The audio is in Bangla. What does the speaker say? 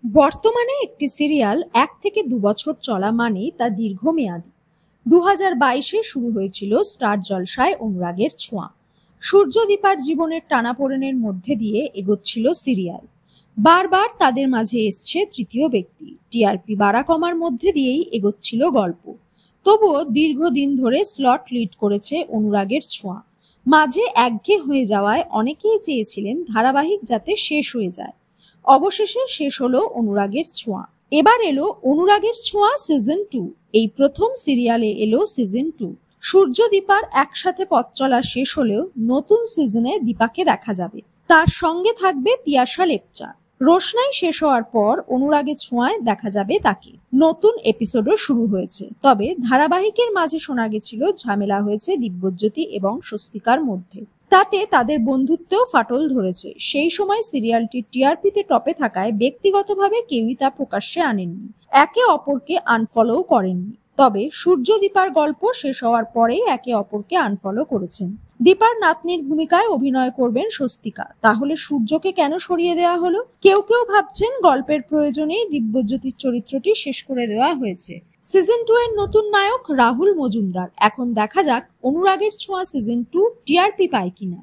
বর্তমানে একটি সিরিয়াল ১ থেকে ২ বছর চলা মানেই তা দীর্ঘমেয়াদী। ২০২২-এ শুরু হয়েছিল স্টার জলসায় অনুরাগের ছোঁয়া। সূর্যদীপার জীবনের টানাপোড়েনের মধ্যে দিয়ে এগোচ্ছিল সিরিয়াল। বারবার তাদের মাঝে এসছে তৃতীয় ব্যক্তি, টিআরপি বাড়া কমার মধ্যে দিয়েই এগোচ্ছিল গল্প। তবুও দীর্ঘদিন ধরে স্লট লিড করেছে অনুরাগের ছোঁয়া। মাঝে একঘেয়ে হয়ে যাওয়ায় অনেকেই চেয়েছিলেন ধারাবাহিক যাতে শেষ হয়ে যায়। অবশেষে শেষ হলো অনুরাগের ছোঁয়া। এবার এলো অনুরাগের ছোঁয়া সিজন 2। এই প্রথম সিরিয়ালে এলো সিজন 2। সূর্যদীপার একসাথে পথ চলা শেষ হলেও নতুন সিজনে দীপাকে দেখা যাবে। তার সঙ্গে থাকবে তিয়াশা লেপচা। রোশনাই শেষ হওয়ার পর অনুরাগের ছোঁয়ায় দেখা যাবে তাকে। নতুন এপিসোডও শুরু হয়েছে। তবে ধারাবাহিকের মাঝে শোনা গেছিল ঝামেলা হয়েছে দিব্যজ্যোতি এবং স্বস্তিকার মধ্যে। তাতে তাদের বন্ধুত্বেও ফাটল ধরেছে। সেই সময় সিরিয়ালটির টিআরপিতে টপে থাকায় ব্যক্তিগতভাবে কেউই তা প্রকাশ্যে আনেননি, একে অপরকে আনফলোও করেননি। তবে সূর্যদীপার গল্প শেষ হওয়ার পরেই একে অপরকে আনফলো করেছেন। দীপার নাতনির ভূমিকায় অভিনয় করবেন স্বস্তিকা। তাহলে সূর্যকে কেন সরিয়ে দেওয়া হলো? কেউ কেউ ভাবছেন গল্পের প্রয়োজনেই দিব্যজ্যোতির চরিত্রটি শেষ করে দেওয়া হয়েছে। সিজন 2 এর নতুন নায়ক রাহুল মজুমদার। এখন দেখা যাক অনুরাগের ছোঁয়া সিজন 2 টিআরপি পায় কিনা।